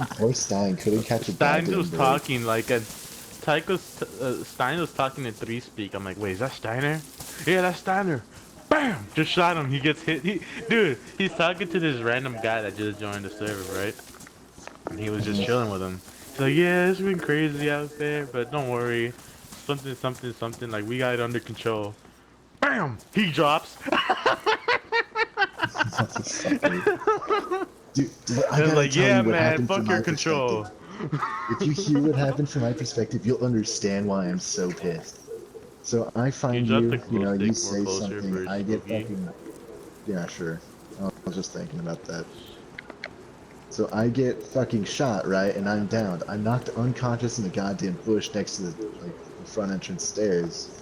Poor Stein couldn't catch a Stein goddamn was break. talking like a Stein was talking in 3-speak. I'm like, wait, is that Steiner? Yeah, that's Steiner. Bam! Just shot him. He gets hit. Dude, he's talking to this random guy that just joined the server, right? And he was just chilling with him. He's like, yeah, it's been crazy out there, but don't worry. Something, something, something. Like, we got it under control. Bam! He drops. Motherfucker. Dude, I I was gotta like, tell yeah, you what man, happened from fuck your my perspective. control. If you hear what happened from my perspective, you'll understand why I'm so pissed. So I Can you find drop the you, you glow know, you stick more say closer something, for I get Spooky? fucking, yeah, sure. I was just thinking about that. So I get fucking shot, right? And I'm downed. I'm knocked unconscious in the goddamn bush next to the front entrance stairs.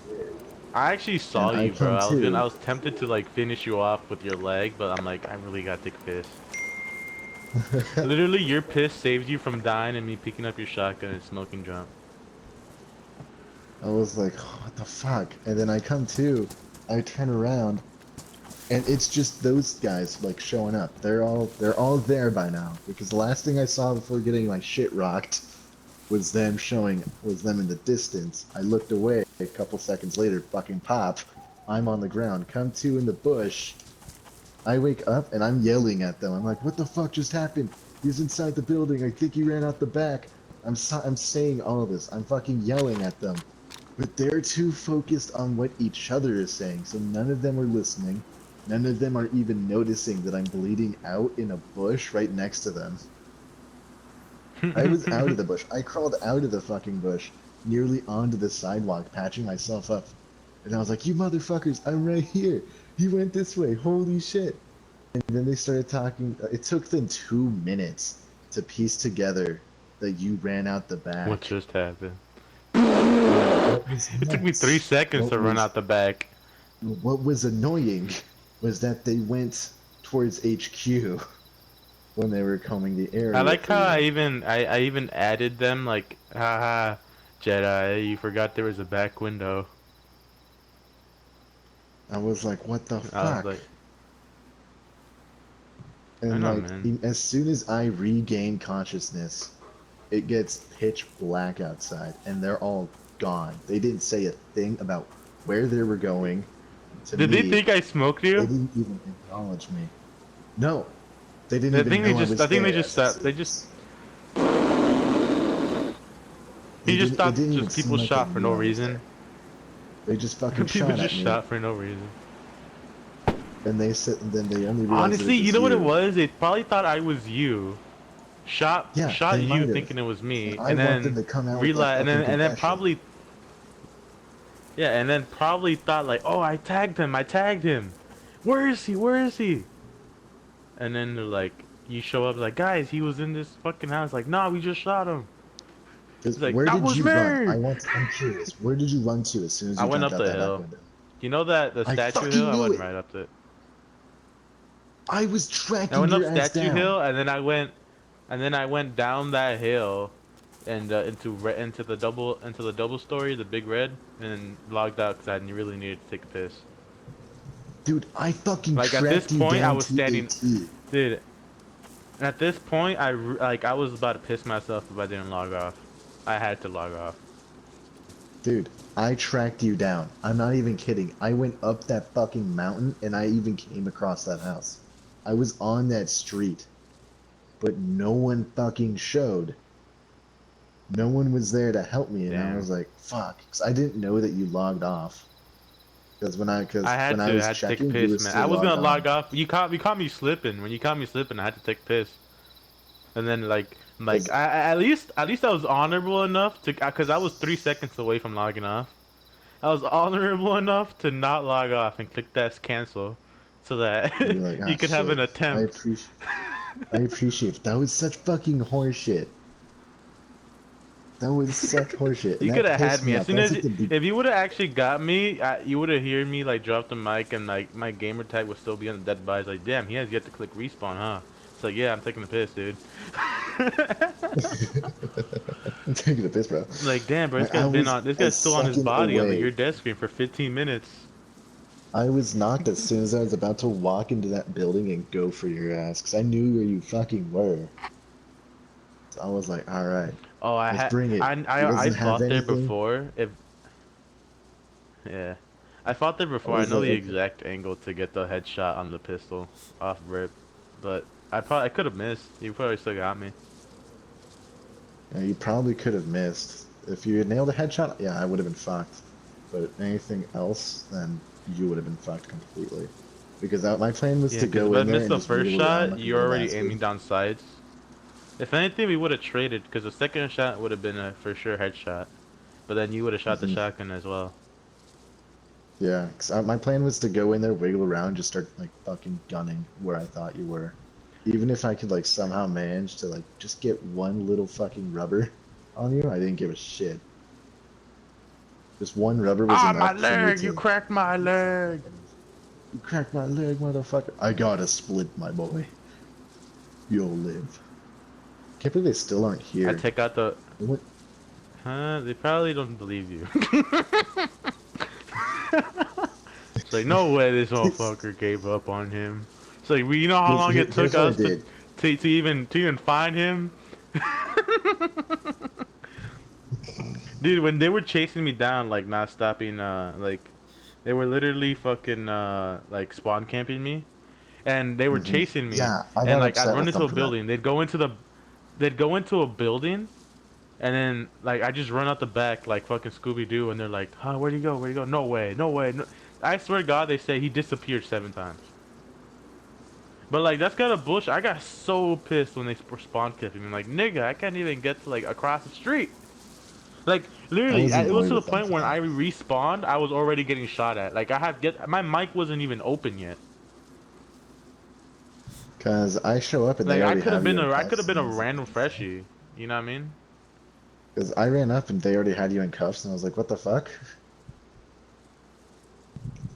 I actually And saw I you, bro. come I to. was tempted to like finish you off with your leg, but I'm like, I really gotta take a piss. Literally, your piss saved you from dying and me picking up your shotgun and smoking jump. I was like, what the fuck? And then I come to, I turn around, and it's just those guys like showing up. They're all there by now because the last thing I saw before getting my shit rocked was them in the distance. I looked away a couple seconds later, fucking pop. I'm on the ground. Come to in the bush. I wake up and I'm yelling at them. I'm like, what the fuck just happened? He's inside the building. I think he ran out the back. I'm saying all of this. I'm fucking yelling at them. But they're too focused on what each other is saying, so none of them are listening. None of them are even noticing that I'm bleeding out in a bush right next to them. I was out of the bush. I crawled out of the fucking bush, nearly onto the sidewalk, patching myself up. And I was like, you motherfuckers, I'm right here. He went this way. Holy shit. And then they started talking. It took them 2 minutes to piece together that you ran out the What back. just happened? And what was It took me three nuts, seconds to what run was out the back. what was annoying was that they went towards HQ when they were combing the I area like for how you. I even added them like, haha, Jedi, you forgot there was a back window. I was like, what the I was fuck? like, I And know, like, man. as soon as I regain consciousness, it gets pitch black outside, and they're all gone. They didn't say a thing about where they were going to Did they me. think I smoked They you? didn't even acknowledge me. No, they didn't even know I I was think they there just as it stopped. They just, seems. he just It stopped. didn't even Just seem people like they shot for knew no I was reason. there. They just fucking People shot just at me, shot for no reason. and then they only realized that Honestly, it you was know what it you. was? They probably thought I was you. Yeah, Shot they you might have. thinking it was And me, I and want them then to come out with that realize, fucking and then confession. probably, yeah, and then probably thought like, oh, I tagged him. I tagged him. Where is he? Where is he? And then they're like, you show up like, guys, he was in this fucking house. Like, nah, we just shot him. Because He's like, where that did was you run? me. I'm curious. Where did you run to as soon as I you went jumped up out the that back hill. window? You know that the I statue hill? fucking I knew went it. right up it. I was I tracking went up your ass Statue down. Hill, and then I went down that hill, and into the double story, the big red, and then logged out because I really needed to take a piss. Dude, I fucking Like at this tracked you point, I down was to a standing, T. dude. At this point, I was about to piss myself if I didn't log off. I had to log off. Dude, I tracked you down. I'm not even kidding. I went up that fucking mountain and I even came across that house. I was on that street, but no one fucking showed. No one was there to help me, and I Damn. was like, fuck, 'cause I didn't know that you logged off. I Because when had I to. I was had to take a checking, you were piss, man. still I was logged gonna log on. off. You caught me slipping. When you caught me slipping, I had to take a piss. And then Because at least I was honorable enough to, cause I was 3 seconds away from logging off. I was honorable enough to not log off and click that cancel, so that you're like, ah, you could have an shit. attempt. I appreciate it. That was such fucking horseshit. That was such horseshit, and You could that have had pissed me me as off. soon That's as like the big. if you would have actually got me, you would have heard me like drop the mic and like my gamer tag would still be on the dead body. It's like, damn, he has yet to click respawn, huh? It's like, yeah, I'm taking the piss, dude. I'm taking a piss, bro. Like, damn, bro, Like, I was this a guy's still on his second body on your away. death screen for 15 minutes. I was knocked as soon as I was about to walk into that building and go for your ass, because I knew where you fucking were. I was like, all right, Oh, let's bring it. He I doesn't have fought there anything. before. If yeah, I fought there I before. I was know like, the okay. exact angle to get the headshot on the pistol off rip, but I could have missed. You probably still got me. Yeah, you probably could have missed. If you had nailed a headshot, yeah, I would have been fucked. But anything else, then you would have been fucked completely. Because my plan was Yeah, to because if go I in there missed and the just first wiggle around shot, like a you're little already bastard. aiming down sights. If anything, we would have traded because the second shot would have been a for sure headshot, but then you would have shot the Hmm. shotgun as well. Yeah, 'cause my plan was to go in there, wiggle around, just start like fucking gunning where I thought you were. Even if I could like somehow manage to like just get one little fucking rubber on you, I didn't give a shit. Just one rubber was Ah, my enough for me leg! You to. cracked my leg! You cracked my leg, motherfucker. I got a split, my boy. You'll live. Can't believe they still aren't I here. take out the. What? Huh? They probably don't believe you. It's like, no way this motherfucker gave up on him. It's like, you know how long it took Here's what I us did. to even find him? Dude, when they were chasing me down, like not stopping, like they were literally fucking like spawn camping me, and they were Hmm. chasing me, Yeah, I and got like I'd upset run with into them a for that. building. They'd go into a building, and then like I just run out the back like fucking Scooby Doo, and they're like, "Huh, where'd he go? Where'd he go? No way, no way." No. I swear to God, they say he disappeared 7 times. But like that's kind of bullshit. I got so pissed when they spawn camping me. Like, nigga, I can't even get to like across the street. Like I literally, was it was annoyed to the with them point for when that. I respawned, I was already getting shot at. Like I had get my mic wasn't even open yet. Cause I show up and they Like already have you in I could have cuffs, been and a I was like, random what the fuck? freshie. You know what I mean? Cause I ran up and they already had you in cuffs, and I was like, what the fuck?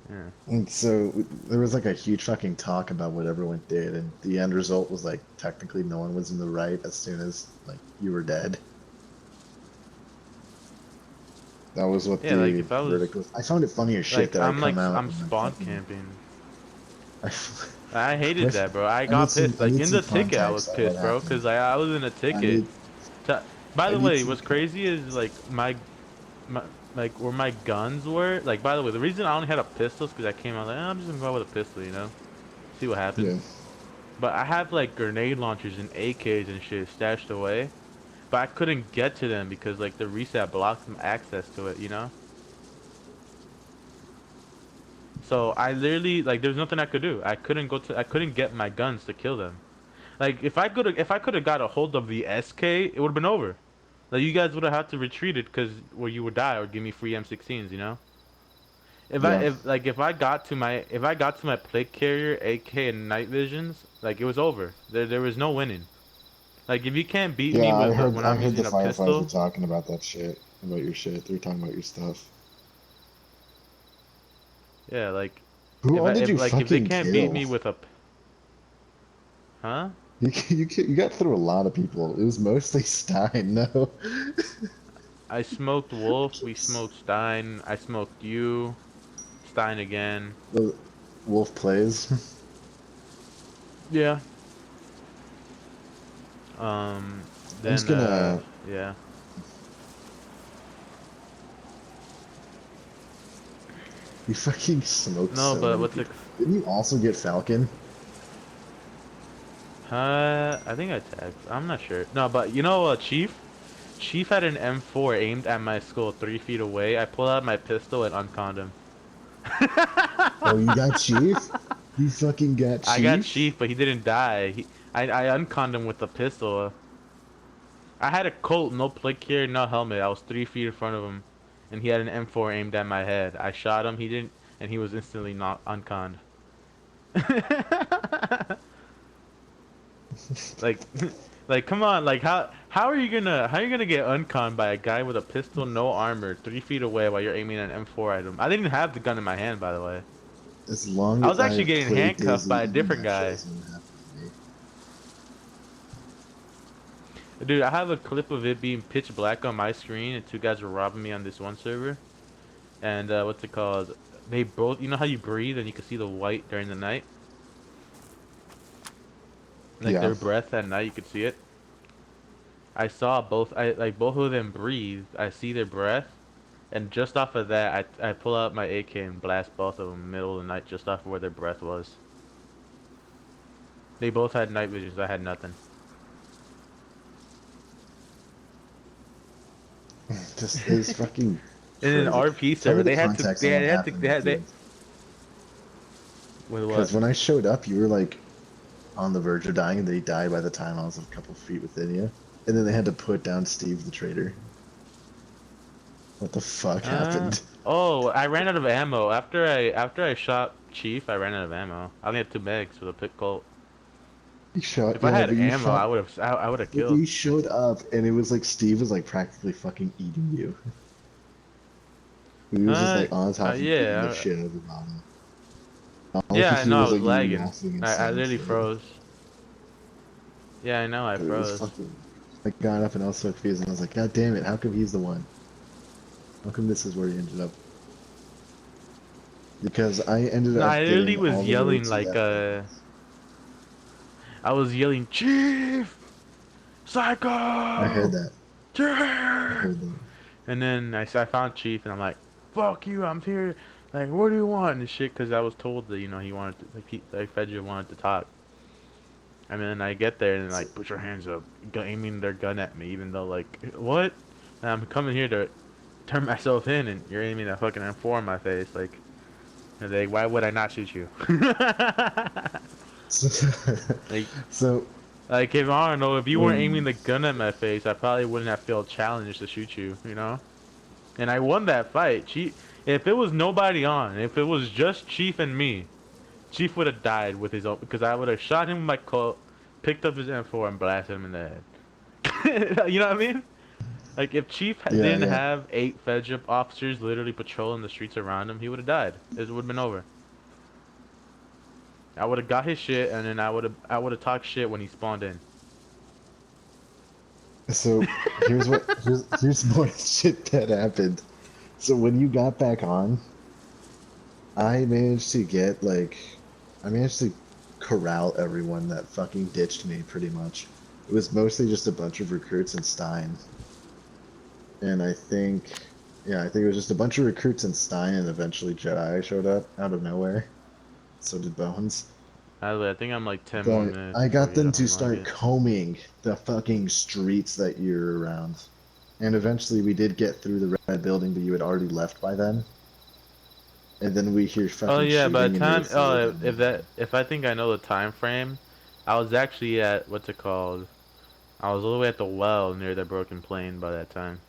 Yeah. And so there was like a huge fucking talk about what everyone did, and the end result was like technically no one was in the right as soon as like you were dead. That was what Yeah. Like the if I was verdict was. I found it funny as shit like that I come out I'm and I'm spawn fucking. camping. I, I hated that, bro. I I need got some pissed. Like in some the ticket, I was context on what pissed, bro, happened. because I was in a I ticket. need By I the need way, some what's crazy is like my like where my guns were. Like by the way, the reason I only had a pistol is because I came out like, I'm just gonna go with a pistol, you know, see what happens. yeah. But I have like grenade launchers and AKs and shit stashed away, but I couldn't get to them because like the reset blocked some access to it, you know. So I literally like there's nothing I could do. I couldn't get my guns to kill them. Like if I could have got a hold of the SK, it would have been over. Like you guys would have had to retreat it because well you would die or give me free M16s, you know. Yeah. If I got to my plate carrier, AK and night visions, like it was over. There was no winning. Like if you can't beat Yeah, me with when I I'm heard the using a fireflies were pistol, talking about that shit. About your shit. They were talking about your stuff. yeah, like Who all did if you like if they fucking can't beat kill? me with a huh? You got through a lot of people. It was mostly Stein, no. I smoked Wolf, we smoked Stein, I smoked you, Stein again. The Wolf plays. Yeah. I'm just Then gonna. yeah. You fucking smoked No, so but many what's it? people. Didn't you also get Falcon? I think I tagged. I'm not sure. No, but you know, Chief. Chief had an M4 aimed at my skull 3 feet away. I pulled out my pistol and unconned him. Oh, you got Chief? You fucking got I got Chief? Chief, but he didn't die. I unconned him with a pistol. I had a Colt, no plate carrier, no helmet. I was 3 feet in front of him, and he had an M4 aimed at my head. I shot him. He didn't, and he was instantly not unconned. Like, like, come on, like, how are you gonna get unconned by a guy with a pistol, no armor, 3 feet away while you're aiming an M4 at him? I didn't have the gun in my hand, by the way. As long I as was I actually have getting played handcuffed by DayZ, a even different that shit guy. isn't gonna happen to me. Dude, I have a clip of it being pitch black on my screen, and two guys were robbing me on this one server. And what's it called? They both, you know how you breathe and you can see the white during the night, like Yeah. their breath at night, you could see it. I saw both. I like both of them breathe. I see their breath, and just off of that, I pull out my AK and blast both of them middle of the night, just off of where their breath was. They both had night visions. I had nothing. Just is fucking In an crazy. RP Tell me server, the they had to. context on what They happened with had they. you. With Because what? when I showed up, you were like on the verge of dying, and they died by the time I was a couple feet within you. And then they had to put down Steve the traitor. What the fuck Uh happened? oh, I ran out of ammo. After I shot Chief, I ran out of ammo. I only had 2 mags with a pick Colt. You shot, If I yeah, had but you ammo, shot. I would have But killed. you showed up, and it was like Steve was like practically fucking eating you. He was just like on top of beating the Yeah, shit out of your body. All I yeah. could I hear know I was was like you lagging. laughing and I saying literally shit. froze. Yeah, I know I But it was froze. fucking. I got up and I was so confused, and I was like, God damn it! How come he's the one? How come this is where he ended up? Because I ended No, I up literally getting was all the way yelling to like that place. I was yelling, Chief, I heard Psycho, that. I Chief. heard that. And then I found Chief, and I'm like, fuck you, I'm here. Like, what do you want and shit? Because I was told that he wanted to, like Fedra wanted to talk. And then I get there and So, like, put your hands up, aiming their gun at me, even though like, what? And I'm coming here to turn myself in, and you're aiming a fucking M4 in my face. Like, and they, why would I not shoot you? so, like, so, like if I don't know, if you weren't aiming when the gun at my face, I probably wouldn't have felt challenged to shoot you, you know? And I won that fight. If it was nobody on, if it was just Chief and me, Chief would have died with his own, because I would have shot him with my Colt, picked up his M4 and blasted him in the head. You know what I mean? Like if Chief yeah, didn't yeah. have 8 FedJip officers literally patrolling the streets around him, he would have died. It would have been over. I would have got his shit, and then I would have talked shit when he spawned in. So here's more shit that happened. So when you got back on, I managed to get like, I managed to corral everyone that fucking ditched me pretty much. It was mostly just a bunch of recruits in Stein. And I think, yeah, I think it was just a bunch of recruits in Stein, and eventually Jedi showed up out of nowhere. So did Bones. By the way, I think I'm like 10 more But minutes I before got we hit them to start 100. combing the fucking streets that you're around. And eventually we did get through the red building, but you had already left by then. And then we hear Oh fucking yeah, by shooting, the and you were time, further down the road. if I think I know the time frame, I was actually at, what's it called? I was all the way at the well near the broken plane by that time.